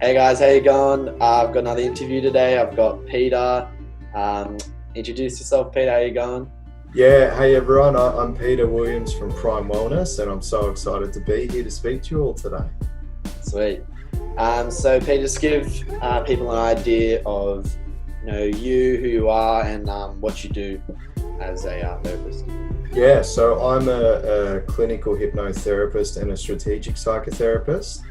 Hey guys, how you going? I've got another interview today. I've got Peter. Introduce yourself, Peter. How you going? Yeah, hey everyone, I'm Peter Williams from Prime Wellness, and I'm so excited to be here to speak to you all today. Sweet. So Peter, just give people an idea of you, who you are, and what you do as a therapist. Yeah, so I'm a clinical hypnotherapist and a strategic psychotherapist.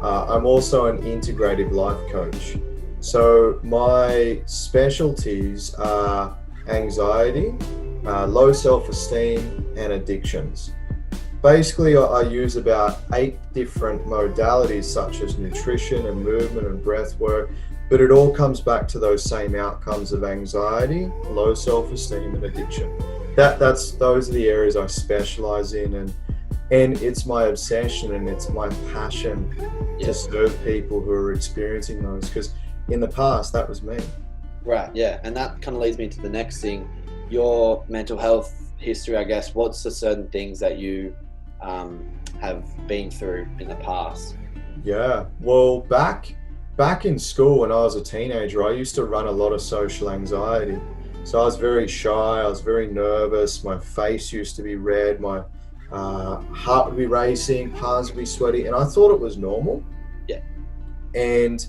I'm also an integrative life coach. So my specialties are anxiety, low self-esteem, and addictions. Basically, I use about 8 different modalities such as nutrition and movement and breath work, but it all comes back to those same outcomes of anxiety, low self-esteem, and addiction. Those are the areas I specialize in, and it's my obsession and it's my passion to serve people who are experiencing those, because in the past that was me. Right, yeah, and that kind of leads me to the next thing. Your mental health history, I guess. What's the certain things that you have been through in the past? Yeah, well, back in school when I was a teenager, I used to run a lot of social anxiety. So I was very shy, I was very nervous, my face used to be red, my heart would be racing, palms would be sweaty, and I thought it was normal. Yeah. And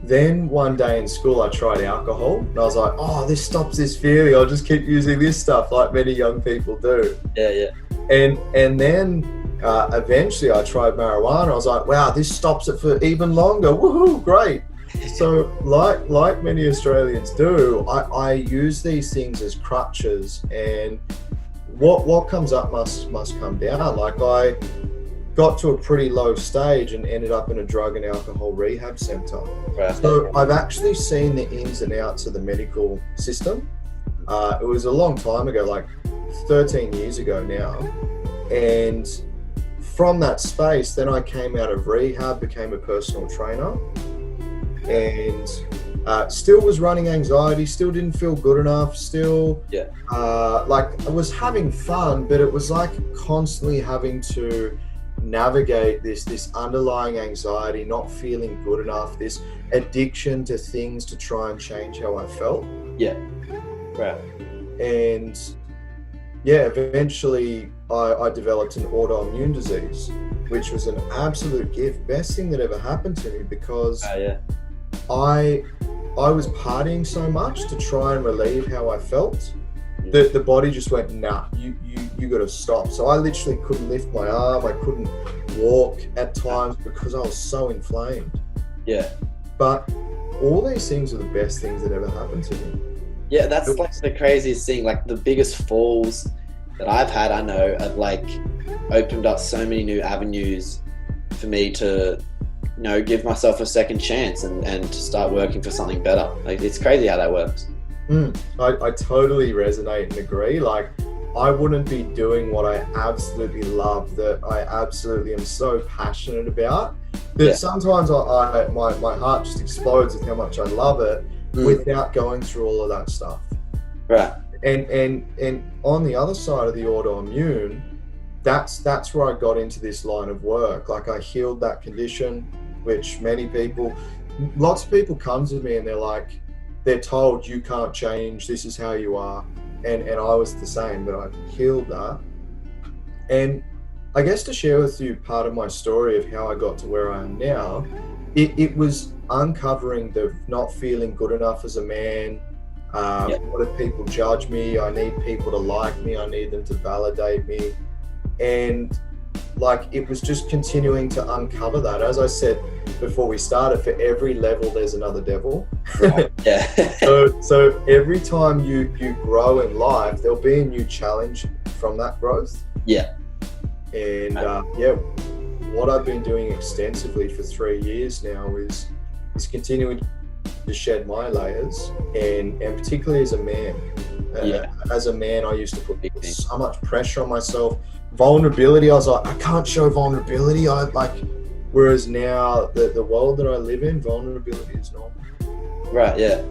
then one day in school, I tried alcohol, and I was like, oh, this stops this feeling. I'll just keep using this stuff like many young people do. Yeah. And then eventually I tried marijuana. I was like, wow, this stops it for even longer. Woohoo, great. So like many Australians do, I use these things as crutches, and what comes up must come down. Like, I got to a pretty low stage and ended up in a drug and alcohol rehab center. Right. So I've actually seen the ins and outs of the medical system. It was a long time ago, like 13 years ago now. And from that space, then I came out of rehab, became a personal trainer, and still was running anxiety, still didn't feel good enough, still like I was having fun, but it was like constantly having to navigate this underlying anxiety, not feeling good enough, this addiction to things to try and change how I felt. Yeah. Right. And eventually I developed an autoimmune disease, which was an absolute gift, best thing that ever happened to me, because I was partying so much to try and relieve how I felt that the body just went, nah, you got to stop. So I literally couldn't lift my arm, I couldn't walk at times because I was so inflamed. Yeah. But all these things are the best things that ever happened to me. Yeah, that's like the craziest thing. Like, the biggest falls that I've had, I know, have like opened up so many new avenues for me to, give myself a second chance and to start working for something better. Like, it's crazy how that works. I totally resonate and agree. Like, I wouldn't be doing what I absolutely love, that I absolutely am so passionate about, that sometimes my heart just explodes with how much I love it without going through all of that stuff. Right. And on the other side of the autoimmune, that's where I got into this line of work. Like, I healed that condition, which lots of people come to me and they're told you can't change, this is how you are. And I was the same, but I healed that. And I guess to share with you part of my story of how I got to where I am now, it was uncovering the not feeling good enough as a man. What if people judge me? I need people to like me. I need them to validate me. And like, it was just continuing to uncover that. As I said before we started, for every level there's another devil. Yeah. so every time you grow in life, there'll be a new challenge from that growth. Yeah. And what I've been doing extensively for 3 years now is continuing to shed my layers, and particularly as a man. As a man, I used to put so much pressure on myself. Vulnerability, I was like, I can't show vulnerability. Whereas now, the world that I live in, vulnerability is normal. Right, yeah.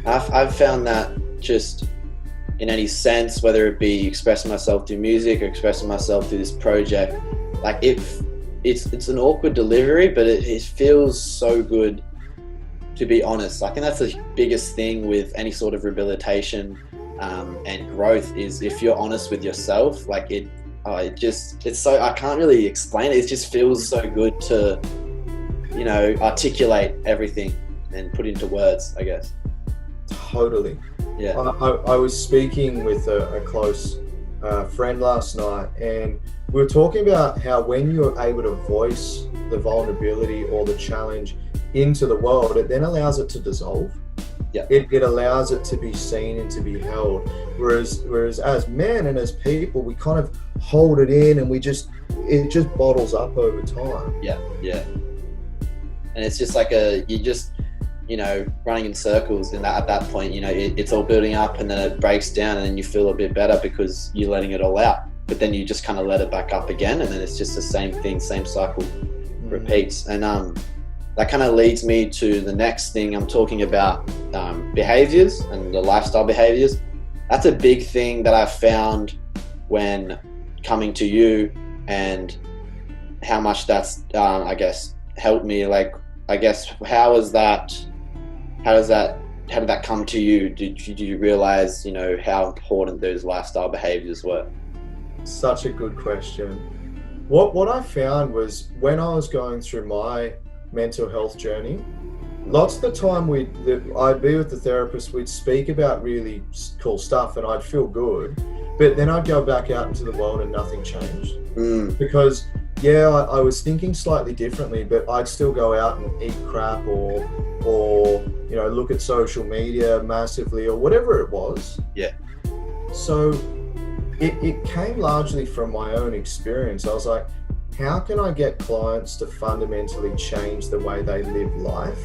I've found that just in any sense, whether it be expressing myself through music or expressing myself through this project, like it's an awkward delivery, but it feels so good to be honest. I think that's the biggest thing with any sort of rehabilitation and growth, is if you're honest with yourself. Like it's so, I can't really explain it. It just feels so good to, you know, articulate everything and put into words, I guess. Totally. Yeah. I was speaking with a close friend last night, and we were talking about how when you're able to voice the vulnerability or the challenge into the world, it then allows it to dissolve. Yeah. It allows it to be seen and to be held. Whereas as men and as people, we kind of hold it in, and it just bottles up over time. Yeah. And it's just like you just, you know, running in circles, and at that point, you know, it's all building up, and then it breaks down, and then you feel a bit better because you're letting it all out. But then you just kind of let it back up again, and then it's just the same thing, same cycle repeats. And that kind of leads me to the next thing I'm talking about, behaviors and the lifestyle behaviors. That's a big thing that I've found when coming to you, and how much that's, I guess, helped me. Like, I guess, how did that come to you? Did you realize, you know, how important those lifestyle behaviors were? Such a good question. What I found was, when I was going through my mental health journey, lots of the time I'd be with the therapist, we'd speak about really cool stuff, and I'd feel good, but then I'd go back out into the world and nothing changed. Because I was thinking slightly differently, but I'd still go out and eat crap or you know, look at social media massively or whatever it was. Yeah. So it came largely from my own experience. I was like, how can I get clients to fundamentally change the way they live life?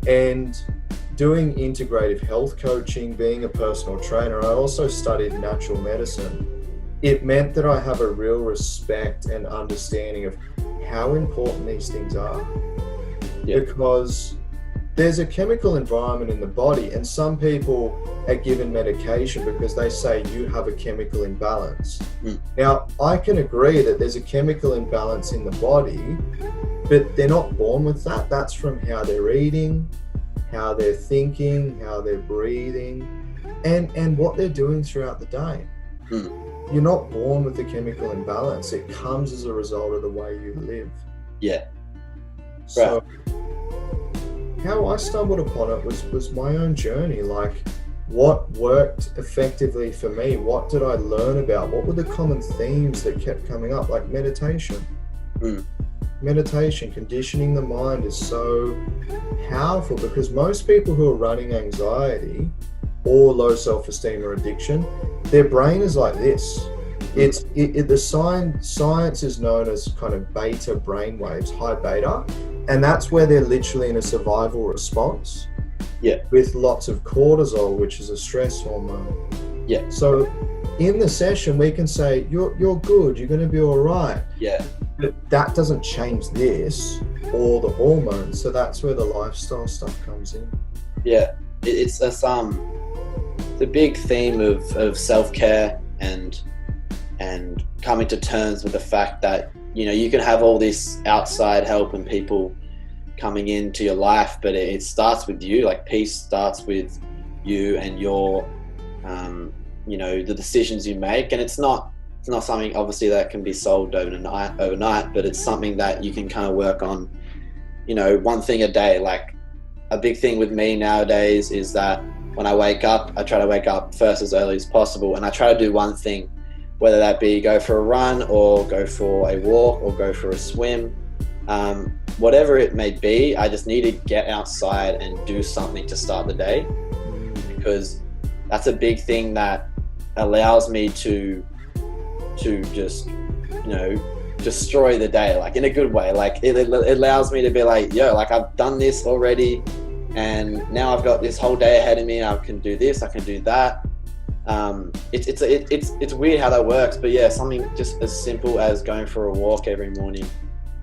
And doing integrative health coaching, being a personal trainer, I also studied natural medicine. It meant that I have a real respect and understanding of how important these things are. Yeah. Because there's a chemical environment in the body, and some people are given medication because they say you have a chemical imbalance. Now, I can agree that there's a chemical imbalance in the body, but they're not born with that. That's from how they're eating, how they're thinking, how they're breathing, and what they're doing throughout the day. You're not born with a chemical imbalance. It comes as a result of the way you live. Yeah. So right. How I stumbled upon it was my own journey. Like, what worked effectively for me? What did I learn about? What were the common themes that kept coming up? Like meditation. Meditation, conditioning the mind is so powerful, because most people who are running anxiety or low self-esteem or addiction, their brain is like this. The science is known as kind of beta brain waves, high beta, and that's where they're literally in a survival response. Yeah. With lots of cortisol, which is a stress hormone. Yeah. So in the session, we can say, you're good, you're going to be all right. Yeah. But that doesn't change this or the hormones. So that's where the lifestyle stuff comes in. Yeah. It's the big theme of self-care and coming to terms with the fact that, you know, you can have all this outside help and people coming into your life, but it starts with you. Like, peace starts with you and your, you know, the decisions you make. And it's not something obviously that can be solved overnight, but it's something that you can kind of work on, you know, one thing a day. Like, a big thing with me nowadays is that when I wake up, I try to wake up first as early as possible, and I try to do one thing, whether that be go for a run or go for a walk or go for a swim, whatever it may be. I just need to get outside and do something to start the day, because that's a big thing that allows me to just, you know, destroy the day, like in a good way. Like it allows me to be like, yo, like I've done this already, and now I've got this whole day ahead of me. I can do this, I can do that. It's weird how that works, but yeah, something just as simple as going for a walk every morning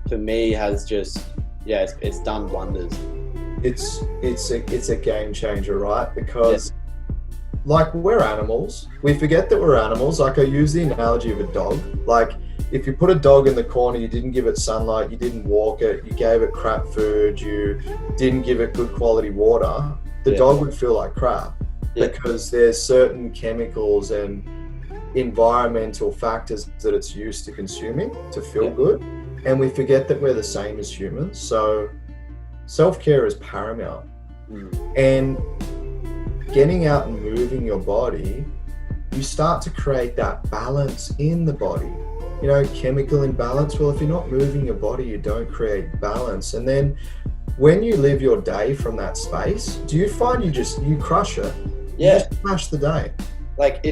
for me has just, yeah, it's done wonders. It's a game changer, right? Because like, we're animals. We forget that we're animals. Like, I use the analogy of a dog. Like, if you put a dog in the corner, you didn't give it sunlight, you didn't walk it, you gave it crap food, you didn't give it good quality water, the dog would feel like crap because there's certain chemicals and environmental factors that it's used to consuming to feel good. And we forget that we're the same as humans. So self-care is paramount. And getting out and moving your body, you start to create that balance in the body. You know, chemical imbalance. Well, if you're not moving your body, you don't create balance. And then when you live your day from that space, do you find you crush it? Yeah. You just smash the day. Like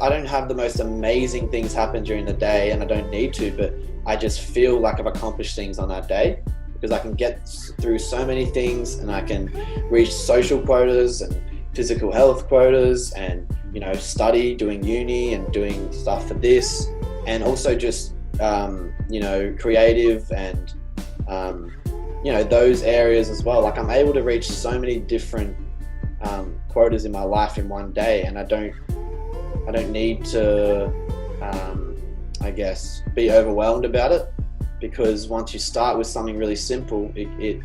I don't have the most amazing things happen during the day, and I don't need to, but I just feel like I've accomplished things on that day because I can get through so many things, and I can reach social quotas and physical health quotas, and, you know, study, doing uni and doing stuff for this, and also just, you know, creative and, you know, those areas as well. Like, I'm able to reach so many different quotas in my life in one day, and I don't need to, I guess, be overwhelmed about it, because once you start with something really simple, it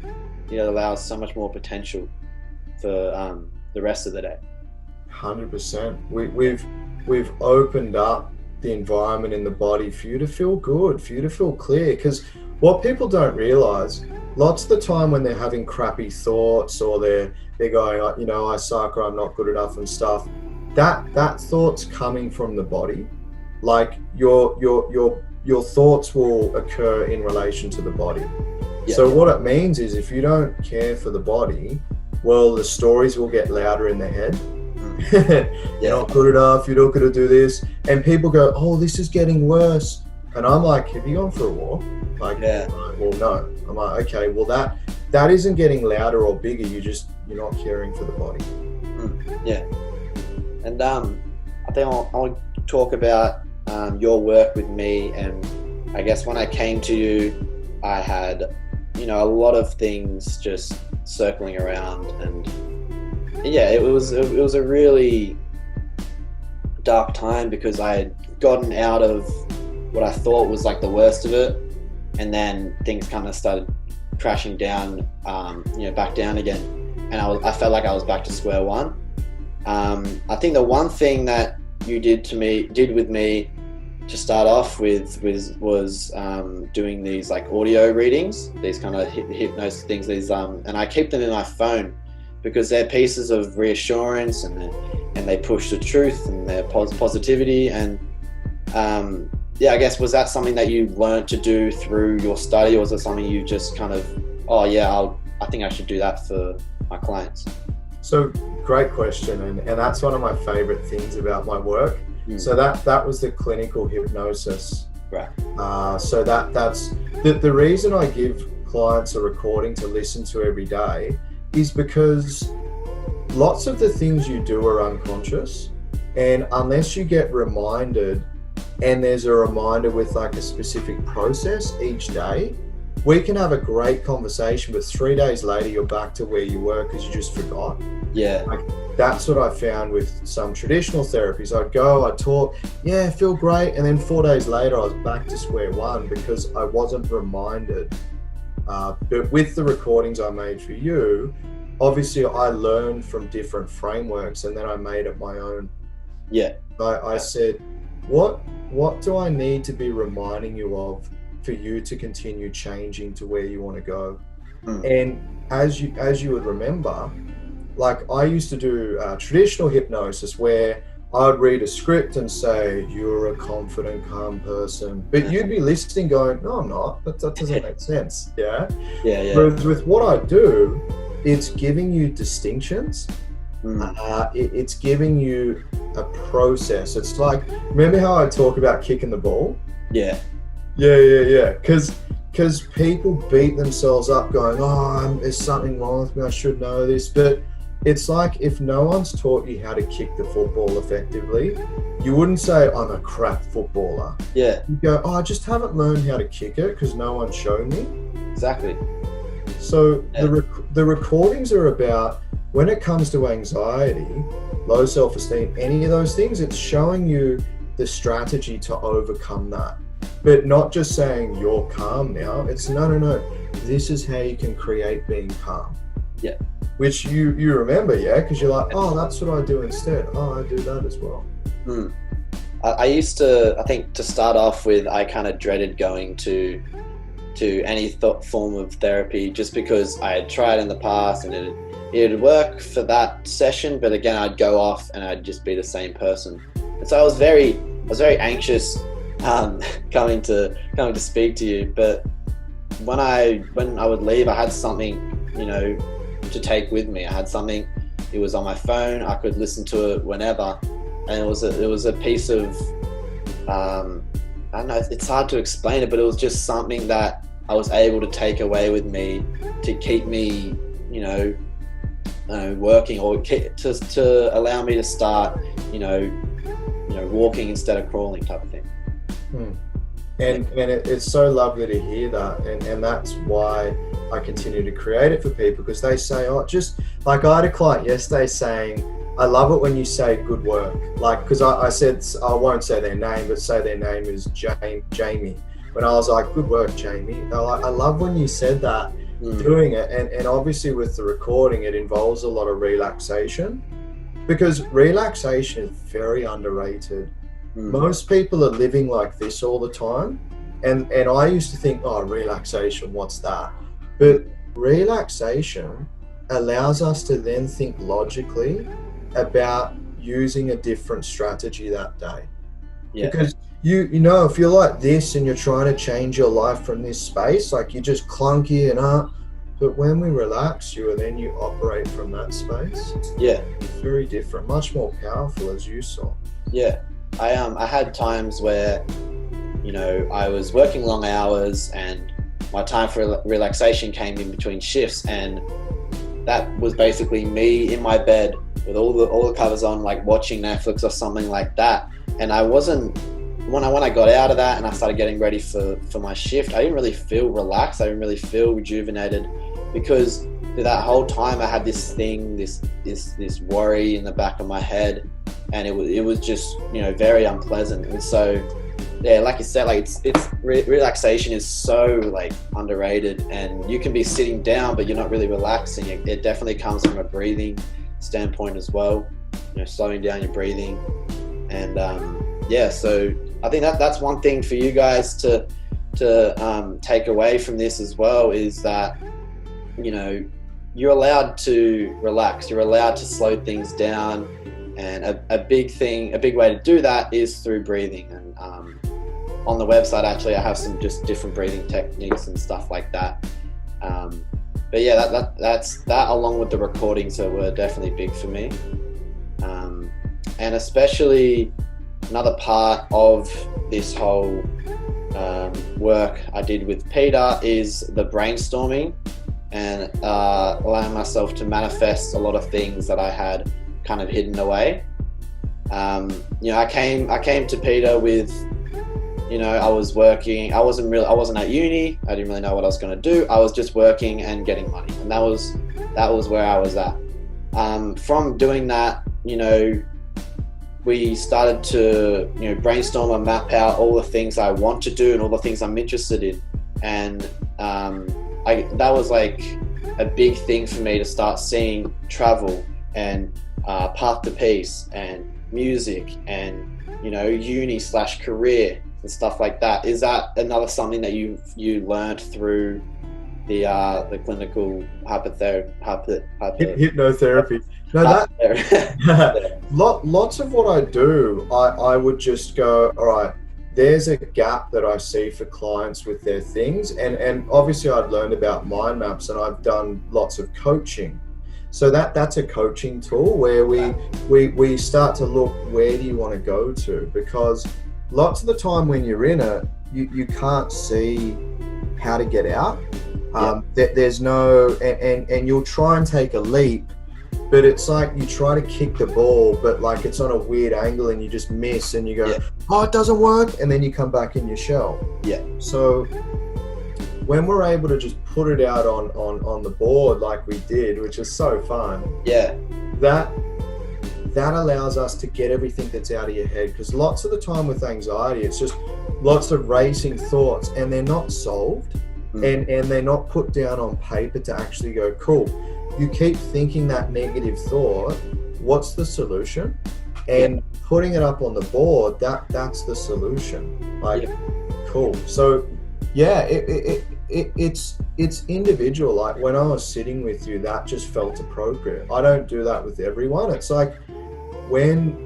allows so much more potential for the rest of the day. 100%. We've opened up the environment in the body for you to feel good, for you to feel clear. Because what people don't realize, lots of the time when they're having crappy thoughts, or they're going, you know, I suck, or I'm not good enough and stuff, that thought's coming from the body. Like your thoughts will occur in relation to the body. So what it means is, if you don't care for the body, well, the stories will get louder in the head. You're not good enough, you're not going to do this, and people go, oh, this is getting worse. And I'm like, have you gone for a walk? Like, well, no. I'm like, okay, well, that isn't getting louder or bigger, you're not caring for the body. And I think I'll talk about your work with me. And I guess when I came to you, I had, you know, a lot of things just circling around, and it was a really dark time, because I had gotten out of what I thought was like the worst of it, and then things kind of started crashing down, you know, back down again, and I felt like I was back to square one. I think the one thing that you did with me to start off with was doing these like audio readings, these kind of hypnosis things, and I keep them in my phone because they're pieces of reassurance, and they push the truth, and they're positivity. And I guess, was that something that you learned to do through your study, or was it something you just kind of, I think I should do that for my clients? So, great question, and that's one of my favorite things about my work. So that was the clinical hypnosis. Right. So that's the reason I give clients a recording to listen to every day is because lots of the things you do are unconscious, and unless you get reminded, and there's a reminder with like a specific process each day, we can have a great conversation, but 3 days later you're back to where you were because you just forgot. Like, that's what I found with some traditional therapies. I'd go, I'd talk, feel great, and then 4 days later I was back to square one because I wasn't reminded. But with the recordings I made for you, obviously I learned from different frameworks, and then I made it my own. I said, what do I need to be reminding you of for you to continue changing to where you want to go? And as you would remember, like, I used to do traditional hypnosis where I'd read a script and say, you're a confident, calm person, but you'd be listening going, no, I'm not, that doesn't make sense. Whereas with what I do, it's giving you distinctions. It's giving you a process. It's like, remember how I talk about kicking the ball? Because people beat themselves up going, there's something wrong with me, I should know this. But it's like, if no one's taught you how to kick the football effectively, you wouldn't say, I'm a crap footballer. You go, I just haven't learned how to kick it because no one showed me. Exactly. So the recordings are about, when it comes to anxiety, low self-esteem, any of those things, it's showing you the strategy to overcome that. but not just saying you're calm now. It's no. This is how you can create being calm. Yeah. Which you remember, yeah? Because you're like, oh, that's what I do instead. Oh, I do that as well. I used to, I think to start off with, I kind of dreaded going to any form of therapy just because I had tried in the past and it'd work for that session, but again, I'd go off and I'd just be the same person. And so I was very anxious coming to speak to you. But when I would leave, I had something, to take with me. I had something. It was on my phone. I could listen to it whenever, and it was a piece of I don't know. It's hard to explain it, but it was just something that I was able to take away with me to keep me, working, or to allow me to start, walking instead of crawling, type of thing. And it's so lovely to hear that, and that's why I continue to create it for people, because they say, oh, just like I had a client yesterday saying, I love it when you say good work, like, because I said, I won't say their name, but say their name is Jamie. When I was like, good work, Jamie, they're like, I love when you said that. Doing it, and obviously with the recording, it involves a lot of relaxation, because relaxation is very underrated. Most people are living like this all the time, and I used to think, oh, relaxation, what's that? But relaxation allows us to then think logically about using a different strategy that day. Because if you're like this and you're trying to change your life from this space, like you're just clunky and but when we relax you and then you operate from that space, it's very different, much more powerful, as you saw. I had times where I was working long hours and my time for relaxation came in between shifts, and that was basically me in my bed with all the covers on, like watching Netflix or something like that. And I wasn't, when I got out of that and I started getting ready for my shift, I didn't really feel relaxed. I didn't really feel rejuvenated, because through that whole time I had this thing, this worry in the back of my head, and it was just very unpleasant. And so like you said, like it's relaxation is so like underrated, and you can be sitting down but you're not really relaxing. It definitely comes from a breathing standpoint as well, slowing down your breathing. And so I think that's one thing for you guys to take away from this as well, is that you're allowed to relax, you're allowed to slow things down, and a big way to do that is through breathing. And on the website, actually, I have some just different breathing techniques and stuff like that. But yeah, that's that, along with the recordings, were definitely big for me. And especially another part of this whole work I did with Peter is the brainstorming, and allowing myself to manifest a lot of things that I had kind of hidden away. I came to Peter with, I was working. I wasn't at uni. I didn't really know what I was going to do. I was just working and getting money, and that was where I was at. From doing that, we started to brainstorm and map out all the things I want to do and all the things I'm interested in, and that was like a big thing for me to start seeing travel and Path to Peace and music and uni/career and stuff like that. Is that another something that you learned through the clinical hypnotherapy? Lots of what I do, I would just go, all right, there's a gap that I see for clients with their things, and obviously I'd learned about mind maps, and I've done lots of coaching. So that's a coaching tool where we start to look, where do you want to go to? Because lots of the time when you're in it, you can't see how to get out. There's no, and you'll try and take a leap, but it's like you try to kick the ball, but like it's on a weird angle and you just miss, and you go, oh, it doesn't work, and then you come back in your shell. So when we're able to just put it out on the board like we did, which is so fun, that allows us to get everything that's out of your head, because lots of the time with anxiety, it's just lots of racing thoughts, and they're not solved, and they're not put down on paper to actually go, cool, you keep thinking that negative thought, what's the solution? And putting it up on the board, that's the solution. Like, cool. So yeah, it's individual. Like when I was sitting with you, that just felt appropriate. I don't do that with everyone. It's like when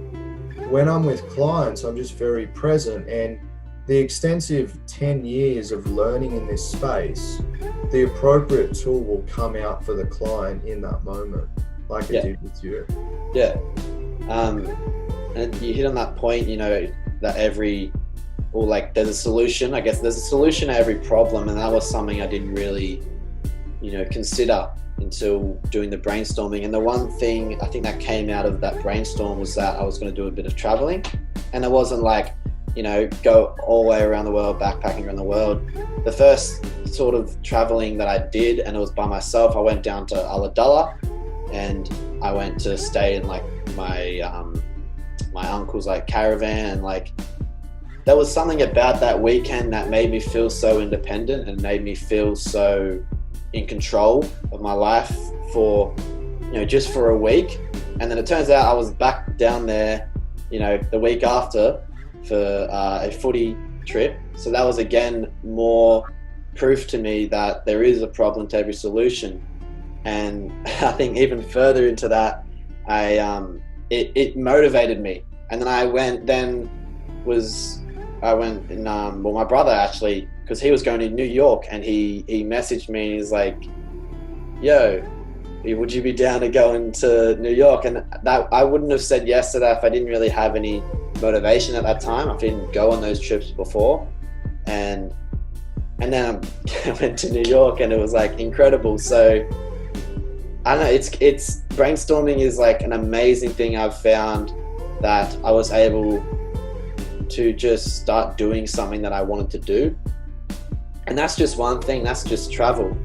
I'm with clients, I'm just very present, and the extensive 10 years of learning in this space, the appropriate tool will come out for the client in that moment, like it did with you. Yeah. And you hit on that point, you know, that there's a solution. I guess there's a solution to every problem, and that was something I didn't really, you know, consider until doing the brainstorming. And the one thing I think that came out of that brainstorm was that I was going to do a bit of traveling, and it wasn't like, you know, go all the way around the world, backpacking around the world. The first sort of traveling that I did, and it was by myself, I went down to Ulladulla, and I went to stay in like my uncle's like caravan, and like there was something about that weekend that made me feel so independent and made me feel so in control of my life for, you know, just for a week. And then it turns out I was back down there, you know, the week after for a footy trip. So that was again more proof to me that there is a problem to every solution. And I think even further into that, it motivated me. And then I went and my brother actually, because he was going to New York, and he messaged me and he's like, yo, would you be down to going to New York? And that I wouldn't have said yes to that if I didn't really have any motivation at that time. I didn't go on those trips before. And then I went to New York, and it was like incredible. So I don't know, it's brainstorming is like an amazing thing. I've found that I was able to just start doing something that I wanted to do. And that's just one thing, that's just travel.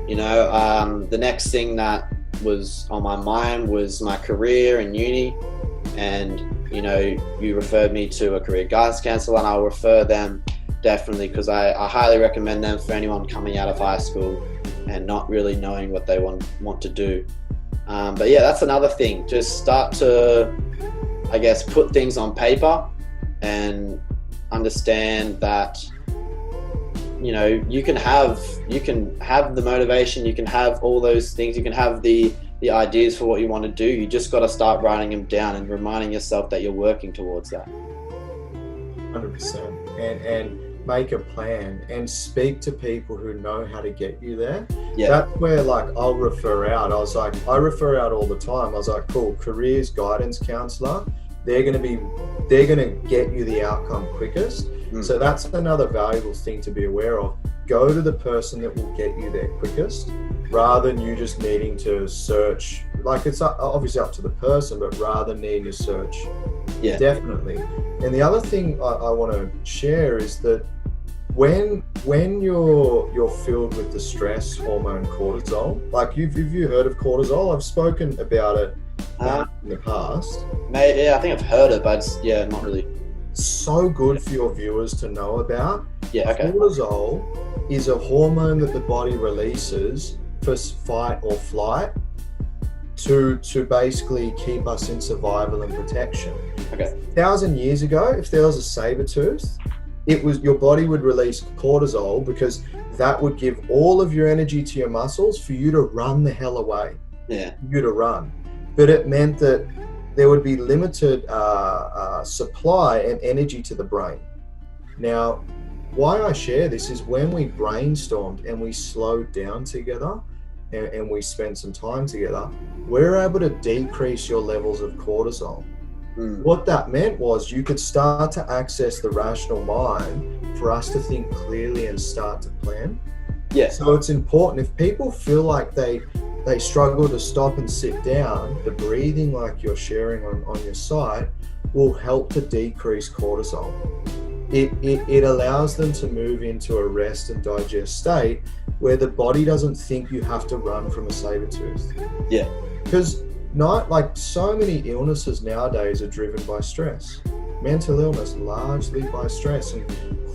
You know, the next thing that was on my mind was my career in uni. And, you know, you referred me to a career guidance counsellor, and I'll refer them definitely, because I highly recommend them for anyone coming out of high school and not really knowing what they want to do. But yeah, that's another thing. Just start to, I guess, put things on paper and understand that, you know, you can have the motivation, you can have all those things, you can have the ideas for what you want to do. You just got to start writing them down and reminding yourself that you're working towards that. 100%. And make a plan and speak to people who know how to get you there. Yeah. That's where, like, I'll refer out. I refer out all the time. I was like, cool, careers guidance counselor. They're going to get you the outcome quickest. So that's another valuable thing to be aware of. Go to the person that will get you there quickest, rather than you just needing to search. Like, it's obviously up to the person, but rather than needing to search. Yeah, definitely. And the other thing I want to share is that when you're filled with the stress hormone cortisol, like have you heard of cortisol? I've spoken about it in the past. Yeah, I think I've heard it, but not really. So good for your viewers to know about. Yeah, okay. Cortisol is a hormone that the body releases for fight or flight to basically keep us in survival and protection. Okay. 1,000 years ago, if there was a saber tooth, your body would release cortisol, because that would give all of your energy to your muscles for you to run the hell away. Yeah. You to run. But it meant that there would be limited supply and energy to the brain. Now, why I share this is when we brainstormed and we slowed down together and we spent some time together, we're able to decrease your levels of cortisol. What that meant was you could start to access the rational mind for us to think clearly and start to plan. Yeah. So it's important, if people feel like they struggle to stop and sit down, the breathing like you're sharing on your site will help to decrease cortisol. It allows them to move into a rest and digest state where the body doesn't think you have to run from a saber tooth. Yeah. Because not like so many illnesses nowadays are driven by stress. Mental illness largely by stress, and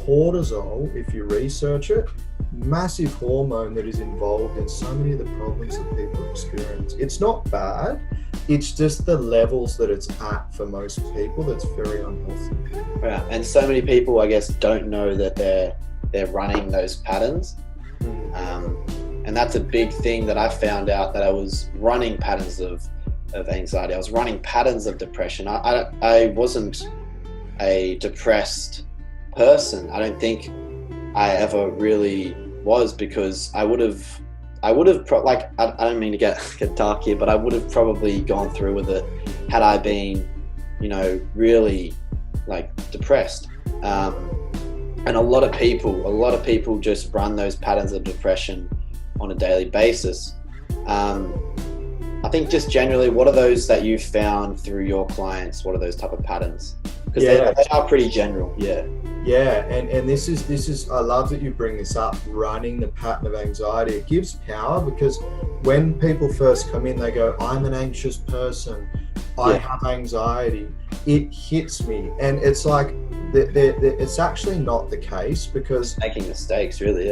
cortisol, if you research it, massive hormone that is involved in so many of the problems that people experience. It's not bad, it's just the levels that it's at for most people that's very unhealthy. Yeah, and so many people, I guess, don't know that they're running those patterns. And that's a big thing that I found out, that I was running patterns of anxiety. I was running patterns of depression. I wasn't a depressed person. I don't think I ever really was, because I would have I don't mean to get dark here, but I would have probably gone through with it had I been, really like depressed. And a lot of people just run those patterns of depression on a daily basis. I think just generally, what are those that you've found through your clients? What are those type of patterns? Because they are pretty general. Yeah, and this is I love that you bring this up, running the pattern of anxiety. It gives power, because when people first come in, they go, I'm an anxious person, I have anxiety, it hits me. And it's like, it's actually not the case, because making mistakes, really.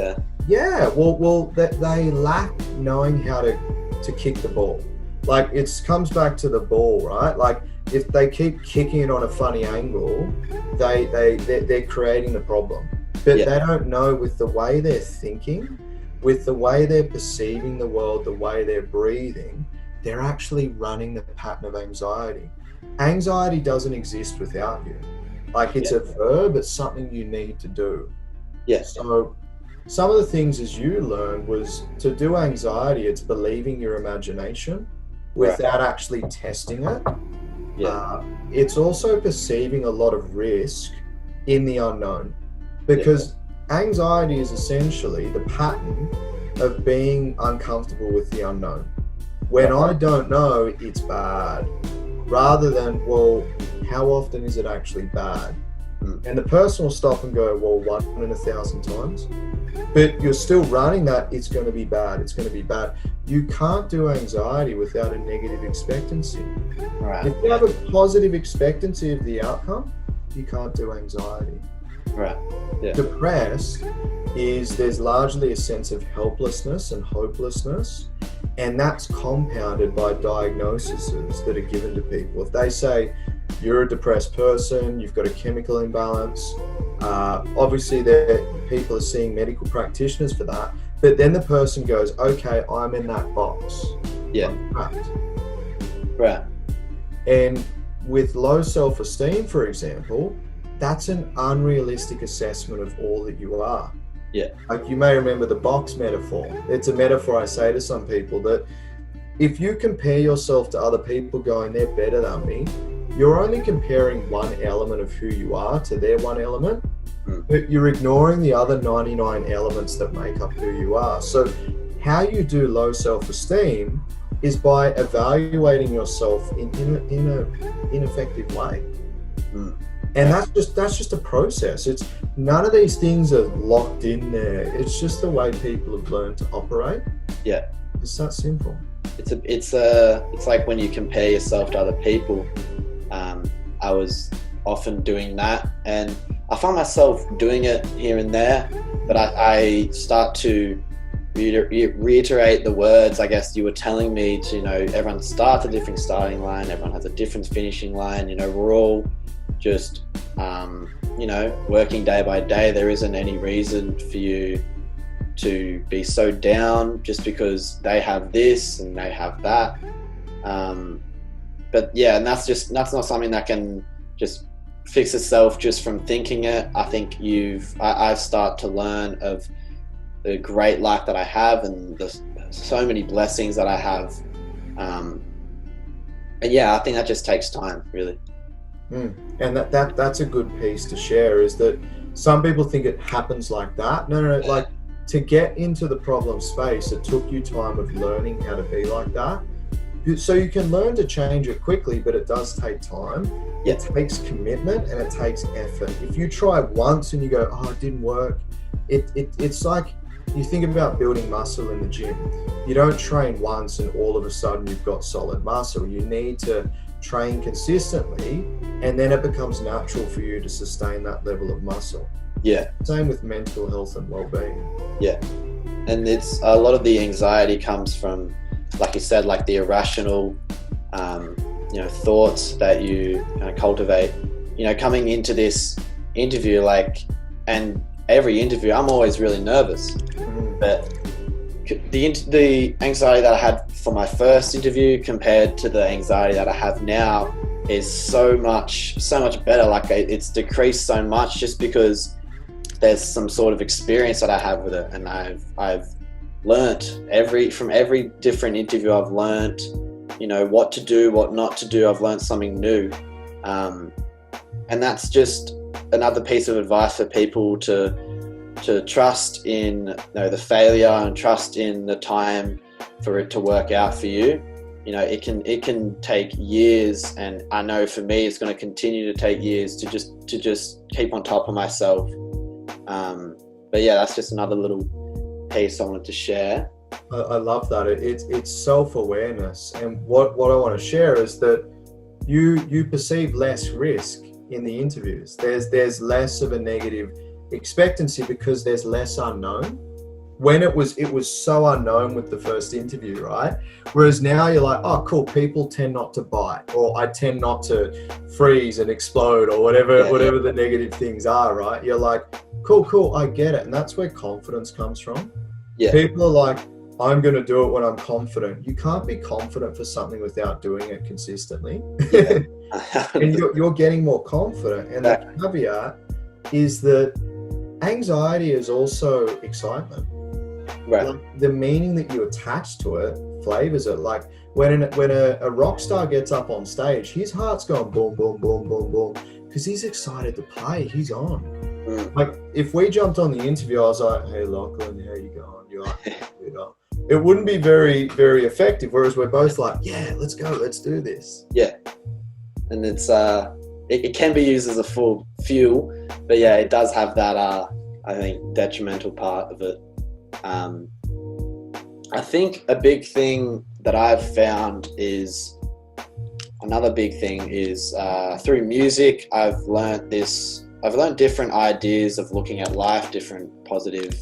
Well, they lack knowing how to kick the ball. Like, it comes back to the ball, right? Like, if they keep kicking it on a funny angle, they're creating the problem. But they don't know, with the way they're thinking, with the way they're perceiving the world, the way they're breathing, they're actually running the pattern of anxiety. Anxiety doesn't exist without you. Like, it's a verb, it's something you need to do. So some of the things, as you learned, was to do anxiety, it's believing your imagination without actually testing it. It's also perceiving a lot of risk in the unknown, because anxiety is essentially the pattern of being uncomfortable with the unknown. When I don't know, it's bad, rather than, well, how often is it actually bad? And the person will stop and go, well, 1 in 1,000 times. But you're still running that, it's going to be bad, it's going to be bad. You can't do anxiety without a negative expectancy. If you have a positive expectancy of the outcome, you can't do anxiety. Depressed there's largely a sense of helplessness and hopelessness, and that's compounded by diagnoses that are given to people. If they say, you're a depressed person, you've got a chemical imbalance, obviously people are seeing medical practitioners for that, but then the person goes, okay, I'm in that box. And with low self-esteem, for example, that's an unrealistic assessment of all that you are. Like, you may remember the box metaphor. It's a metaphor I say to some people, that if you compare yourself to other people going, they're better than me, you're only comparing one element of who you are to their one element, but you're ignoring the other 99 elements that make up who you are. So how you do low self-esteem is by evaluating yourself in an ineffective way. And that's just a process. It's none of these things are locked in there. It's just the way people have learned to operate. It's that simple. It's like when you compare yourself to other people. I was often doing that, and I find myself doing it here and there, but I start to reiterate the words, I guess, you were telling me to, everyone starts a different starting line, everyone has a different finishing line, we're all just, working day by day. There isn't any reason for you to be so down just because they have this and they have that. But and that's not something that can just fix itself just from thinking it. I think I've started to learn of the great life that I have and so many blessings that I have. And I think that just takes time, really. And that's a good piece to share, is that some people think it happens like that. No, like, to get into the problem space, it took you time of learning how to be like that. So you can learn to change it quickly, but it does take time. It takes commitment and it takes effort. If you try once and you go, oh, it didn't work, it's like you think about building muscle in the gym. You don't train once and all of a sudden you've got solid muscle. You need to train consistently, and then it becomes natural for you to sustain that level of muscle. Yeah. Same with mental health and well-being. Yeah. And it's a lot of the anxiety comes from, like you said, like the irrational, thoughts that you kind of cultivate, coming into this interview, and every interview, I'm always really nervous, but the anxiety that I had for my first interview compared to the anxiety that I have now is so much better. Like it's decreased so much just because there's some sort of experience that I have with it, and I've learnt from every different interview. I've learnt, what to do, what not to do. I've learnt something new, and that's just another piece of advice for people to trust in the failure and trust in the time for it to work out for you. It can take years, and I know for me it's going to continue to take years to just keep on top of myself. But yeah, that's just another little piece I wanted to share. I love that. It's self-awareness, and what I want to share is that you perceive less risk in the interviews. There's less of a negative expectancy because there's less unknown. When it was so unknown with the first interview, right? Whereas now you're like, oh cool, people tend not to bite, or I tend not to freeze and explode, or whatever the negative things are, right? You're like, cool, I get it. And that's where confidence comes from. Yeah. People are like, I'm going to do it when I'm confident. You can't be confident for something without doing it consistently. Yeah. And you're getting more confident. And the caveat is that anxiety is also excitement. Right. Like the meaning that you attach to it flavors it. Like when a rock star gets up on stage, his heart's going boom, boom, boom, boom, boom, because he's excited to play. He's on. Like if we jumped on the interview, I was like, hey Lachlan, how you going? You're like, it wouldn't be very, very effective. Whereas we're both like, yeah, let's go, let's do this. Yeah. And it's it can be used as a full fuel, but yeah, it does have that I think detrimental part of it. I think a big thing that I've found is through music. I've learned different ideas of looking at life, different positive,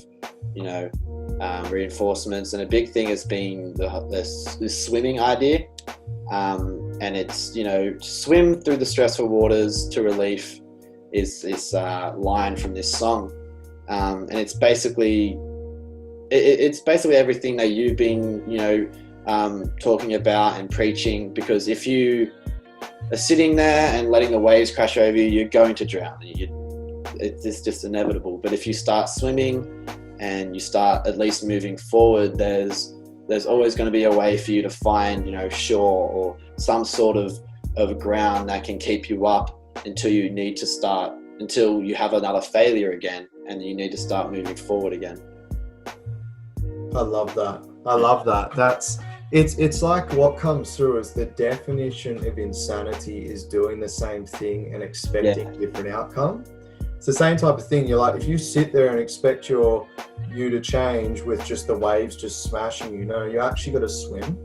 reinforcements, and a big thing has been this swimming idea. And it's, swim through the stressful waters to relief is this line from this song. And it's basically everything that you've been, talking about and preaching, because if you are sitting there and letting the waves crash over you, you're going to drown. It's just inevitable. But if you start swimming and you start at least moving forward, there's always going to be a way for you to find, shore or some sort of ground that can keep you up until you have another failure again, and you need to start moving forward again. I love that. It's like what comes through is the definition of insanity is doing the same thing and expecting a different outcome. It's the same type of thing. You're like, if you sit there and expect you to change with just the waves just smashing you actually got to swim.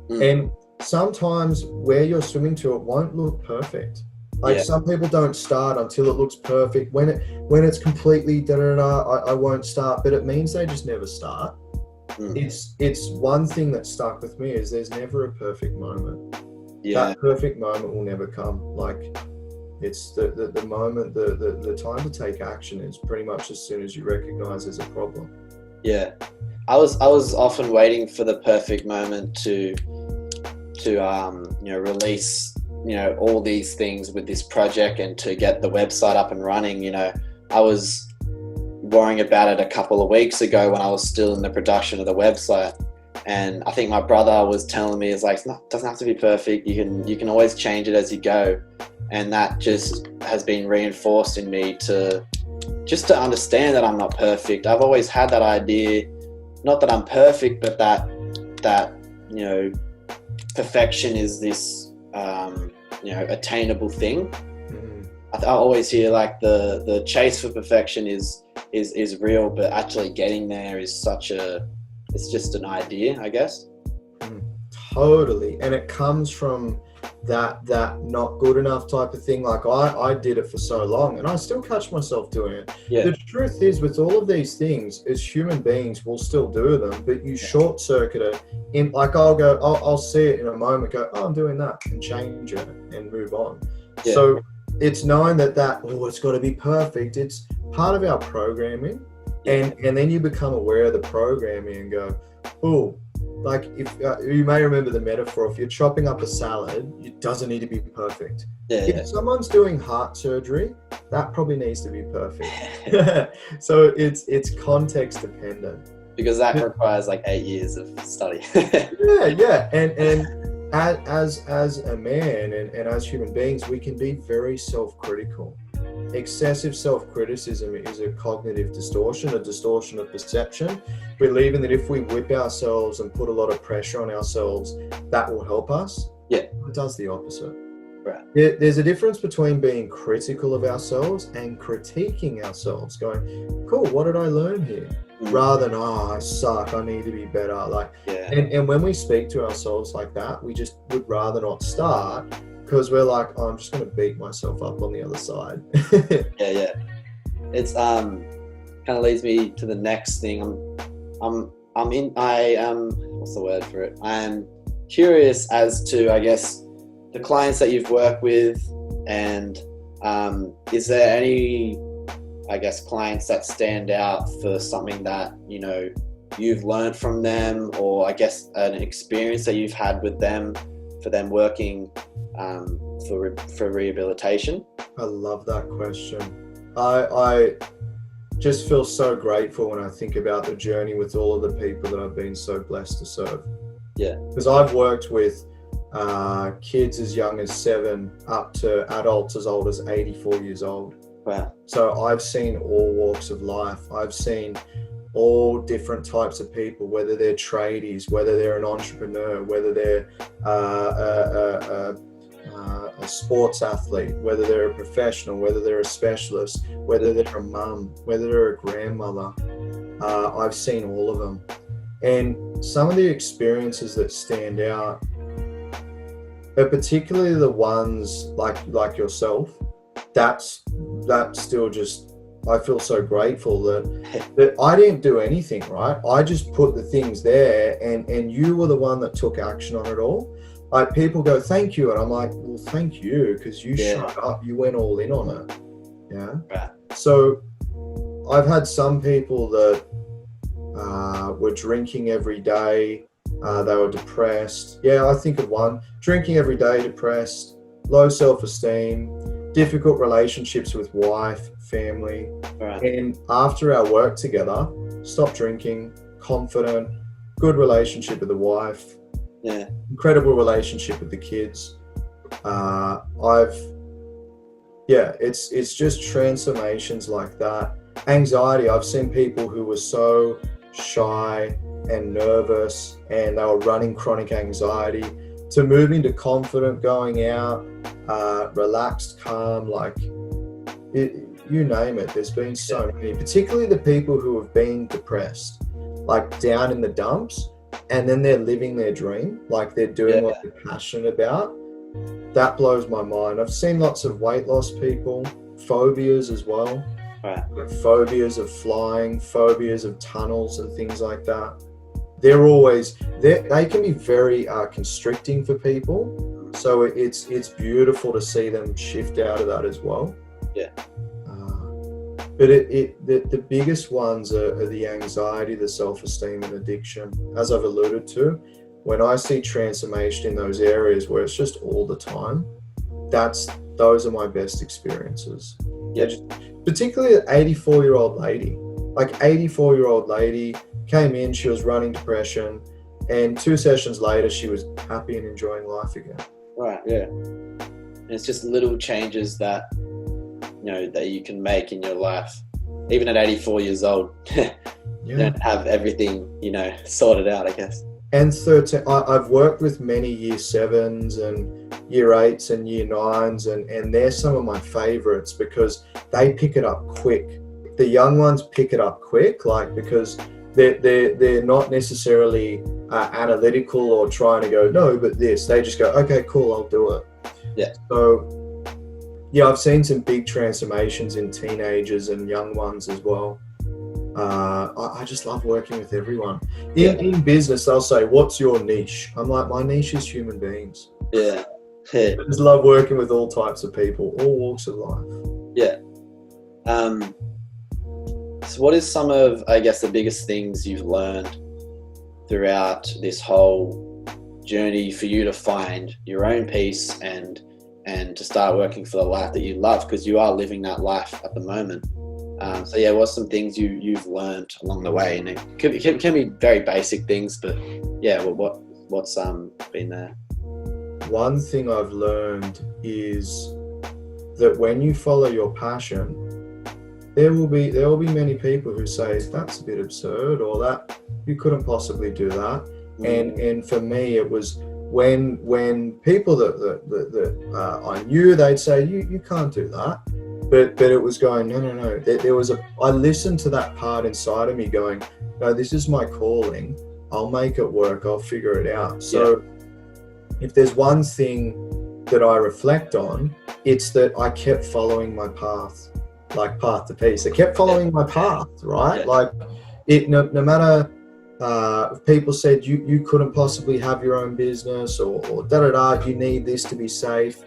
And sometimes where you're swimming to, it won't look perfect. Like some people don't start until it looks perfect. When it's completely I won't start, but it means they just never start. It's one thing that stuck with me is there's never a perfect moment. That perfect moment will never come. Like it's the moment, the time to take action is pretty much as soon as you recognize there's a problem. Yeah, I was often waiting for the perfect moment to release all these things with this project and to get the website up and running. I was worrying about it a couple of weeks ago when I was still in the production of the website, and I think my brother was telling me, it's like, it doesn't have to be perfect, you can always change it as you go. And that just has been reinforced in me to understand that I'm not perfect. I've always had that idea, not that I'm perfect, but that perfection is this attainable thing. I always hear like the chase for perfection is is real, but actually getting there is it's just an idea, I guess. Totally. And it comes from that not good enough type of thing. Like I did it for so long and I still catch myself doing it. Yeah. The truth is, with all of these things, as human beings, we'll still do them, but you short circuit it in, like I'll see it in a moment, go, oh, I'm doing that, and change it and move on. Yeah. So it's knowing that it's got to be perfect. It's part of our programming. And then you become aware of the programming and go, oh, like if you may remember the metaphor, if you're chopping up a salad, it doesn't need to be perfect. If someone's doing heart surgery, that probably needs to be perfect. So it's context dependent. Because that requires like 8 years of study. Yeah. And as a man and as human beings, we can be very self-critical. Excessive self-criticism is a cognitive distortion, a distortion of perception, believing that if we whip ourselves and put a lot of pressure on ourselves, that will help us. Yeah. It does the opposite. Right. There's a difference between being critical of ourselves and critiquing ourselves, going, cool, what did I learn here? Rather than, I suck, I need to be better. And when we speak to ourselves like that, we just would rather not start, because we're like, oh, I'm just going to beat myself up on the other side. Yeah. It's kind of leads me to the next thing. What's the word for it? I'm curious as to, I guess, the clients that you've worked with, and is there any, I guess, clients that stand out for something that, you know, you've learned from them, or I guess an experience that you've had with them, for them working for rehabilitation? I love that question. I just feel so grateful when I think about the journey with all of the people that I've been so blessed to serve. Yeah. Because I've worked with kids as young as 7 up to adults as old as 84 years old. Wow. So I've seen all walks of life. I've seen all different types of people, whether they're tradies, whether they're an entrepreneur, whether they're a sports athlete, whether they're a professional, whether they're a specialist, whether they're a mum, whether they're a grandmother. I've seen all of them. And some of the experiences that stand out are particularly the ones like yourself. That's still just, I feel so grateful that I didn't do anything, right? I just put the things there, and you were the one that took action on it all. Like, people go, thank you. And I'm like, well, thank you, because you shut up, you went all in on it. Yeah. Right. So I've had some people that were drinking every day. They were depressed. Yeah, I think of one, drinking every day, depressed, low self-esteem, difficult relationships with wife, family. Right. And after our work together, stopped drinking, confident, good relationship with the wife, incredible relationship with the kids. It's just transformations like that. Anxiety, I've seen people who were so shy and nervous, and they were running chronic anxiety, to moving to confident, going out, relaxed, calm, you name it. There's been so many, particularly the people who have been depressed, like down in the dumps, and then they're living their dream, like they're doing what they're passionate about. That blows my mind. I've seen lots of weight loss people, phobias as well. Right. Like phobias of flying, phobias of tunnels and things like that. They can be very constricting for people. So it's beautiful to see them shift out of that as well. Yeah. But the biggest ones are the anxiety, the self-esteem, and addiction. As I've alluded to, when I see transformation in those areas where it's just all the time, those are my best experiences. Yeah. Particularly an 84-year-old lady. Like, 84-year-old lady came in, she was running depression, and 2 sessions later, she was happy and enjoying life again. Right, yeah. And it's just little changes that, you know, that you can make in your life. Even at 84 years old, you don't have everything, you know, sorted out, I guess. And 13, I've worked with many year 7s and year 8s and year 9s, and they're some of my favorites because they pick it up quick. the young ones pick it up quick, like, because they're not necessarily analytical or trying to go, no, but this. They just go, okay, cool, I'll do it. Yeah. So yeah, I've seen some big transformations in teenagers and young ones as well. I just love working with everyone. In business, they'll say, what's your niche? I'm like, my niche is human beings. Yeah. I just love working with all types of people, all walks of life. Yeah. So what is some of, I guess, the biggest things you've learned throughout this whole journey for you to find your own peace and to start working for the life that you love, because you are living that life at the moment? So yeah, what's some things you've learned along the way? And it can be very basic things, but yeah, well, what's been there? One thing I've learned is that when you follow your passion, there will be many people who say that's a bit absurd, or that you couldn't possibly do that. And for me, it was when people that I knew, they'd say you can't do that, but it was going, no. I listened to that part inside of me going, no, this is my calling. I'll make it work. I'll figure it out. So if there's one thing that I reflect on, it's that I kept following my path, like path to peace. I kept following my path, right? Yeah. Like no matter if people said you couldn't possibly have your own business or you need this to be safe.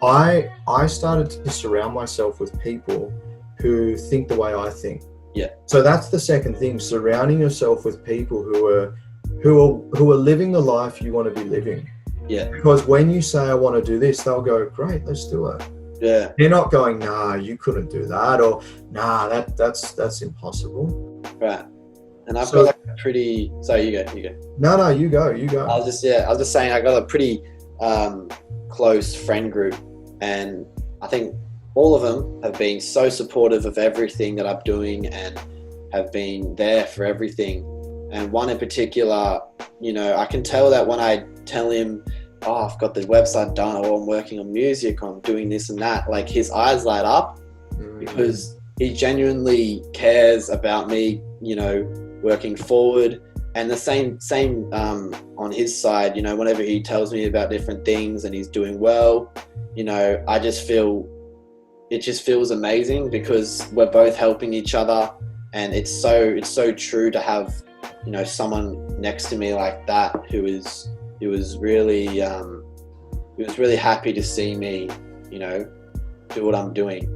I started to surround myself with people who think the way I think. Yeah. So that's the second thing, surrounding yourself with people who are living the life you want to be living. Yeah. Because when you say I want to do this, they'll go, great, let's do it. Yeah. They're not going, nah, you couldn't do that, or nah, that's impossible. Right. And I've got like a pretty. Sorry, you go. No, you go. I was just saying, I got a pretty close friend group, and I think all of them have been so supportive of everything that I'm doing and have been there for everything. And one in particular, I can tell that when I tell him, oh, I've got the website done, or I'm working on music, or I'm doing this and that, like his eyes light up because he genuinely cares about me, working forward. And the same on his side, whenever he tells me about different things and he's doing well, I just feel, it just feels amazing because we're both helping each other. And it's so true to have, someone next to me like that who was really happy to see me, do what I'm doing.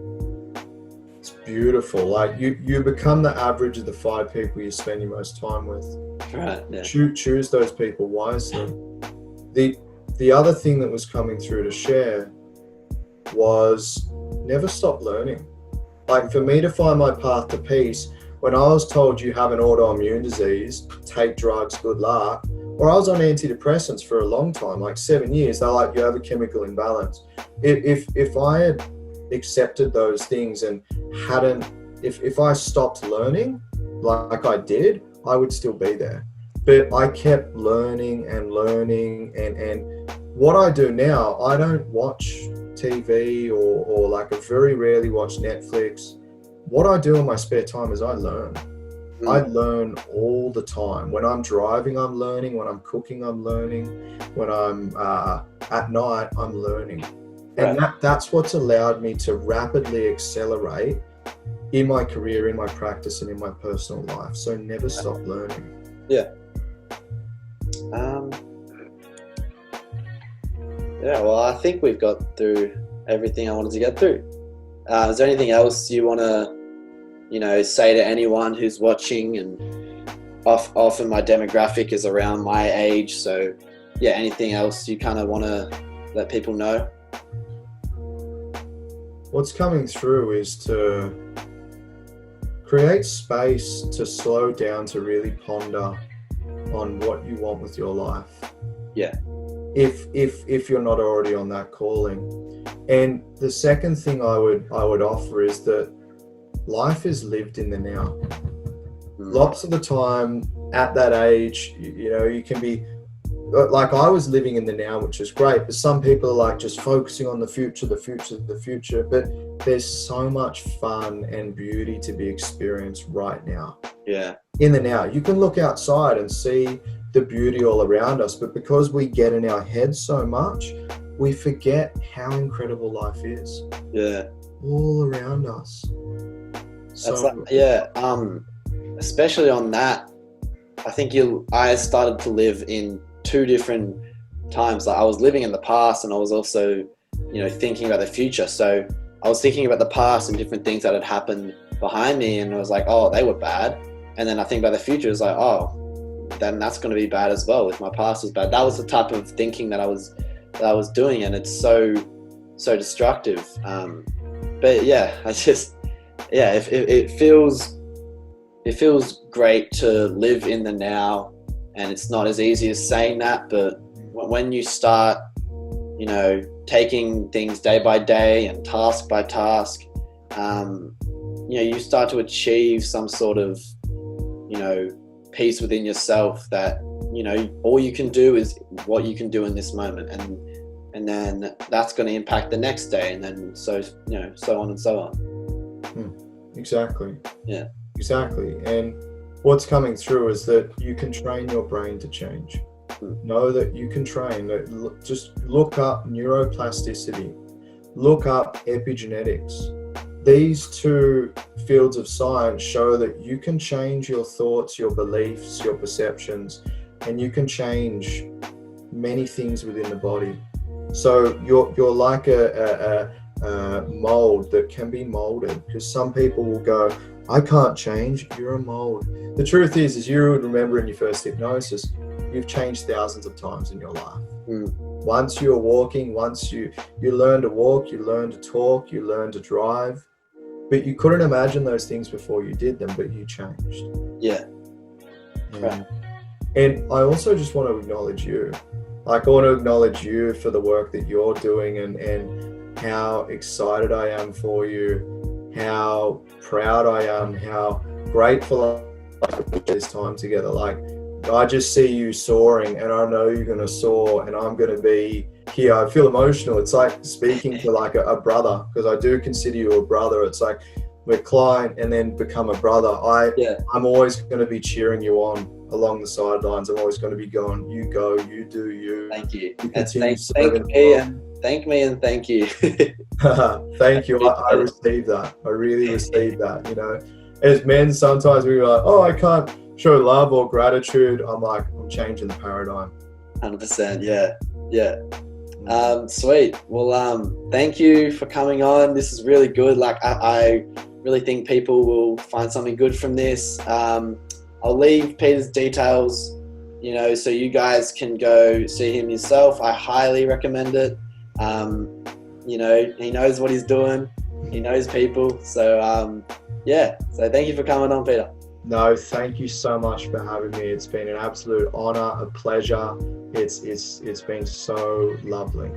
It's beautiful. Like you become the average of the 5 people you spend your most time with. Right. Yeah. Choose those people wisely. The other thing that was coming through to share was never stop learning. Like for me to find my path to peace, when I was told you have an autoimmune disease, take drugs, good luck, or I was on antidepressants for a long time, like 7 years, they're like, you have a chemical imbalance. If I had accepted those things and if I stopped learning like I did, I would still be there. But I kept learning and what I do now, I don't watch TV or like I very rarely watch Netflix. What I do in my spare time is I learn. I learn all the time. When I'm driving, I'm learning. When I'm cooking, I'm learning. When I'm at night, I'm learning. And that's what's allowed me to rapidly accelerate in my career, in my practice, and in my personal life. So never stop learning. Yeah. Well, I think we've got through everything I wanted to get through. Is there anything else you want to, say to anyone who's watching? And often my demographic is around my age. So yeah, anything else you kind of want to let people know? What's coming through is to create space to slow down, to really ponder on what you want with your life. Yeah. If you're not already on that calling. And the second thing I would offer is that life is lived in the now. Lots of the time at that age, you can be like I was living in the now, which is great, but some people are like just focusing on the future, the future, the future. But there's so much fun and beauty to be experienced right now. Yeah. In the now, you can look outside and see the beauty all around us, but because we get in our heads so much, we forget how incredible life is. Yeah. All around us. That's like, yeah. Especially on that, I think I started to live in two different times. Like I was living in the past, and I was also, thinking about the future. So I was thinking about the past and different things that had happened behind me, and I was like, oh, they were bad. And then I think about the future, it's like, oh, then that's going to be bad as well if my past was bad. That was the type of thinking that I was doing, and it's so destructive. But yeah, it feels great to live in the now, and it's not as easy as saying that, but when you start, taking things day by day and task by task, you start to achieve some sort of, peace within yourself that, all you can do is what you can do in this moment. And then that's going to impact the next day. And then, so on and so on. Exactly. Yeah. Exactly. And what's coming through is that you can train your brain to change. Know that you can train. Just look up neuroplasticity. Look up epigenetics. These two fields of science show that you can change your thoughts, your beliefs, your perceptions, and you can change many things within the body. So you're like a mold that can be molded, because some people will go, I can't change. You're a mold. The truth is, as you would remember in your first hypnosis, you've changed thousands of times in your life. Once you're walking, once you learn to walk, you learn to talk, you learn to drive, but you couldn't imagine those things before you did them, but you changed. Yeah. Right. And I also just want to acknowledge you. Like, I want to acknowledge you for the work that you're doing, and how excited I am for you, how proud I am, how grateful I am for this time together. Like, I just see you soaring, and I know you're going to soar, and I'm going to be here. I feel emotional. It's like speaking to like a brother, because I do consider you a brother. It's like we're client and then become a brother. I'm always going to be cheering you on along the sidelines. I'm always going to be going, you go, you do you. Thank you. Thank me and thank you. Thank you. I received that. I really received that. As men, sometimes we are like, oh, I can't show love or gratitude. I'm like, I'm changing the paradigm. 100%. Yeah. Sweet. Well, thank you for coming on. This is really good. Like, I really think people will find something good from this. I'll leave Peter's details, so you guys can go see him yourself. I highly recommend it. He knows what he's doing. He knows people. So, So thank you for coming on, Peter. No, thank you so much for having me. It's been an absolute honor, a pleasure. It's been so lovely.